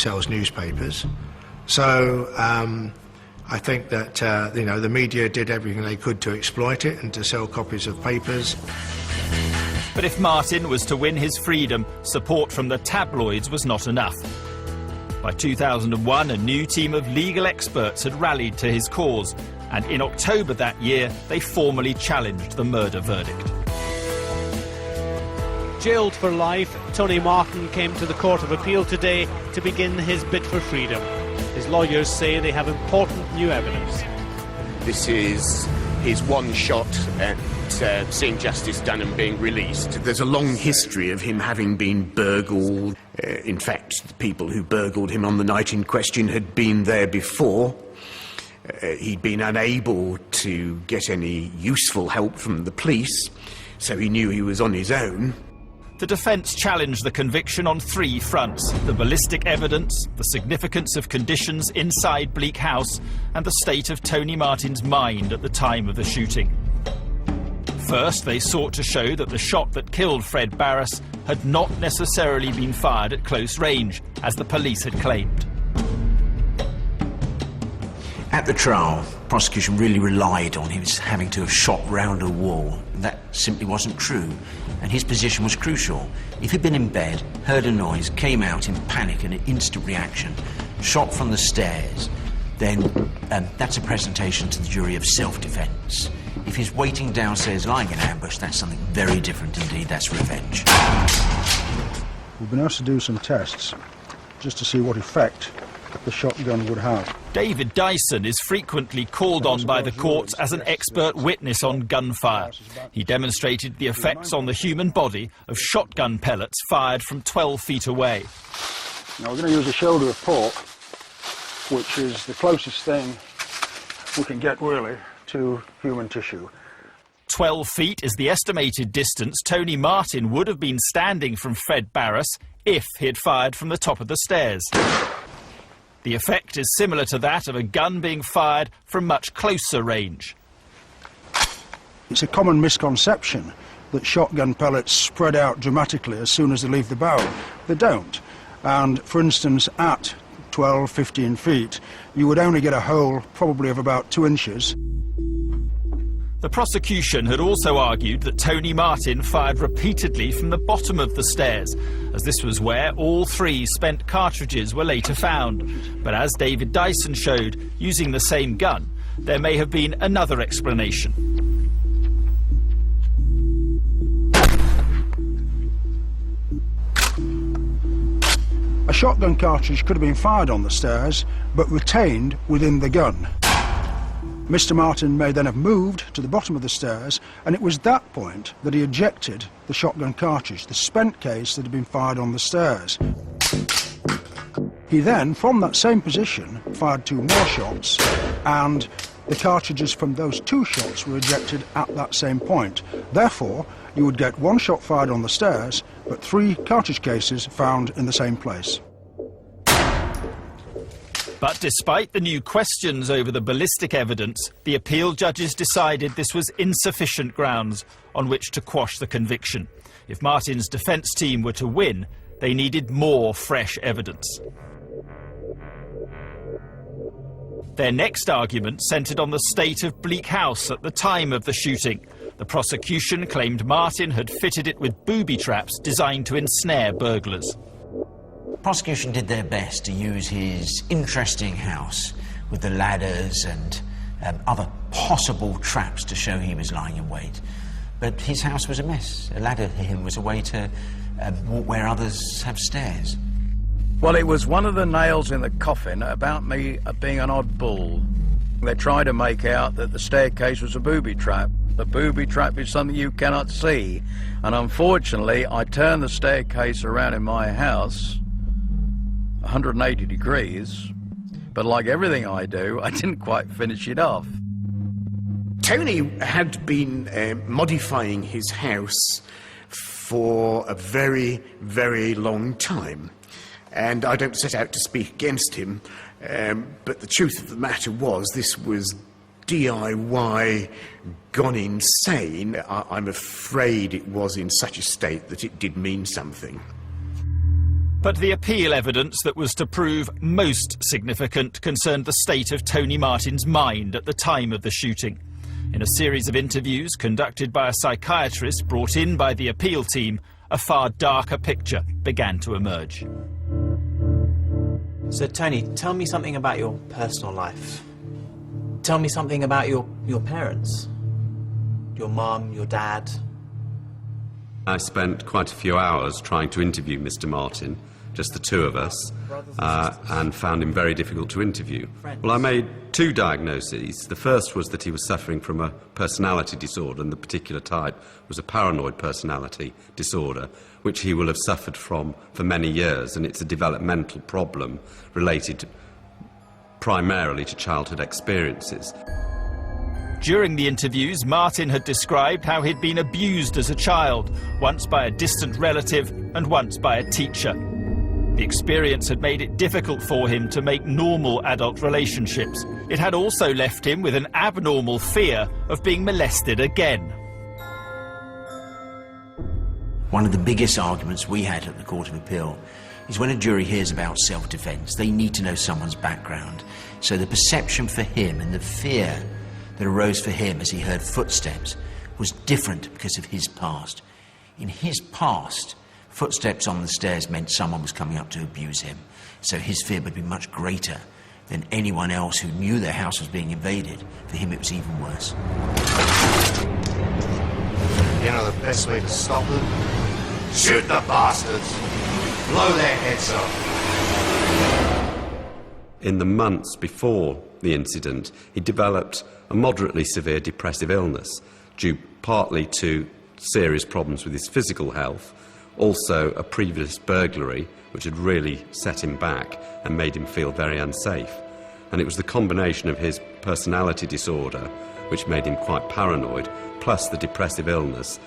sells newspapers. So I think that you know, the media did everything they could to exploit it and to sell copies of papers. But if Martin was to win his freedom, support from the tabloids was not enough. By 2001, a new team of legal experts had rallied to his cause, and in October that year, they formally challenged the murder verdict. Jailed for life, Tony Martin came to the Court of Appeal today to begin his bid for freedom. His lawyers say they have important new evidence. This is his one shot at seeing justice done and being released. There's a long history of him having been burgled. In fact, the people who burgled him on the night in question had been there before. He'd been unable to get any useful help from the police, so he knew he was on his own. The defence challenged the conviction on three fronts: the ballistic evidence, the significance of conditions inside Bleak House, and the state of Tony Martin's mind at the time of the shooting. First, they sought to show that the shot that killed Fred Barras had not necessarily been fired at close range, as the police had claimed. At the trial, the prosecution really relied on him having to have shot round a wall. That simply wasn't true, and his position was crucial. If he'd been in bed, heard a noise, came out in panic and an instant reaction, shot from the stairs, then that's a presentation to the jury of self-defence. If he's waiting downstairs lying in ambush, that's something very different indeed. That's revenge. We've been asked to do some tests just to see what effect the shotgun would have. David Dyson is frequently called on by the courts as an expert witness on gunfire. He demonstrated the effects on the human body of shotgun pellets fired from 12 feet away. Now we're going to use a shoulder of pork, which is the closest thing we can get really to human tissue. 12 feet is the estimated distance Tony Martin would have been standing from Fred Barras if he had fired from the top of the stairs. The effect is similar to that of a gun being fired from much closer range. It's a common misconception that shotgun pellets spread out dramatically as soon as they leave the barrel. They don't. And for instance, at 12, 15 feet, you would only get a hole probably of about 2 inches. The prosecution had also argued that Tony Martin fired repeatedly from the bottom of the stairs, as this was where all 3 spent cartridges were later found. But as David Dyson showed, using the same gun, there may have been another explanation. A shotgun cartridge could have been fired on the stairs, but retained within the gun. Mr. Martin may then have moved to the bottom of the stairs, and it was that point that he ejected the shotgun cartridge, the spent case that had been fired on the stairs. He then, from that same position, fired 2 more shots, and the cartridges from those 2 shots were ejected at that same point. Therefore, you would get 1 shot fired on the stairs, but 3 cartridge cases found in the same place. But despite the new questions over the ballistic evidence, the appeal judges decided this was insufficient grounds on which to quash the conviction. If Martin's defence team were to win, they needed more fresh evidence. Their next argument centred on the state of Bleak House at the time of the shooting. The prosecution claimed Martin had fitted it with booby traps designed to ensnare burglars. The prosecution did their best to use his interesting house with the ladders and other possible traps to show he was lying in wait. But his house was a mess. A ladder to him was a way to walk where others have stairs. Well, it was one of the nails in the coffin about me being an odd bull. They tried to make out that the staircase was a booby trap. The booby trap is something you cannot see. And unfortunately, I turned the staircase around in my house 180 degrees, but like everything I do, I didn't quite finish it off. Tony had been modifying his house for a very, very long time, and I don't set out to speak against him, but the truth of the matter was this was DIY gone insane. I'm afraid it was in such a state that it did mean something. But the appeal evidence that was to prove most significant concerned the state of Tony Martin's mind at the time of the shooting. In a series of interviews conducted by a psychiatrist brought in by the appeal team, a far darker picture began to emerge. So, Tony, tell me something about your personal life. Tell me something about your parents. Your mum, your dad. I spent quite a few hours trying to interview Mr. Martin, just the two of us, and found him very difficult to interview. Well, I made two diagnoses. The first was that he was suffering from a personality disorder, and the particular type was a paranoid personality disorder, which he will have suffered from for many years, and it's a developmental problem related primarily to childhood experiences. During the interviews, Martin had described how he'd been abused as a child, once by a distant relative and once by a teacher. The experience had made it difficult for him to make normal adult relationships. It had also left him with an abnormal fear of being molested again. One of the biggest arguments we had at the Court of Appeal is when a jury hears about self-defence, they need to know someone's background. So the perception for him and the fear that arose for him as he heard footsteps was different because of his past. In his past, footsteps on the stairs meant someone was coming up to abuse him, so his fear would be much greater than anyone else who knew their house was being invaded. For him, it was even worse. You know the best way to stop them? Shoot the bastards! Blow their heads off! In the months before the incident, he developed a moderately severe depressive illness, due partly to serious problems with his physical health, also a previous burglary which had really set him back and made him feel very unsafe. And it was the combination of his personality disorder, which made him quite paranoid, plus the depressive illness,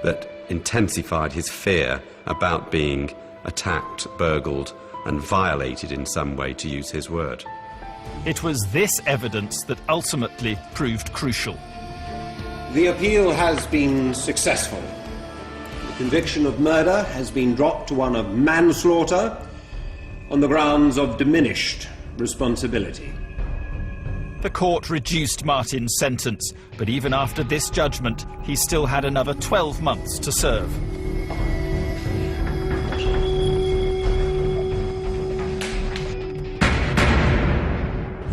that intensified his fear about being attacked, burgled and violated in some way, to use his word. It was this evidence that ultimately proved crucial. The appeal has been successful. The conviction of murder has been dropped to one of manslaughter on the grounds of diminished responsibility. The court reduced Martin's sentence, but even after this judgment, he still had another 12 months to serve.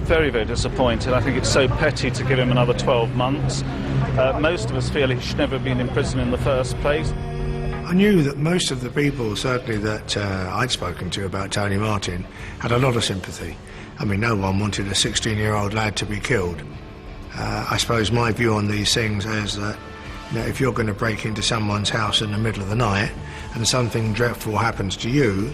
Very, very disappointed. I think it's so petty to give him another 12 months. Most of us feel he should never have been in prison in the first place. I knew that most of the people, certainly that I'd spoken to about Tony Martin, had a lot of sympathy. I mean, no one wanted a 16-year-old lad to be killed. I suppose my view on these things is that, you know, if you're going to break into someone's house in the middle of the night and something dreadful happens to you,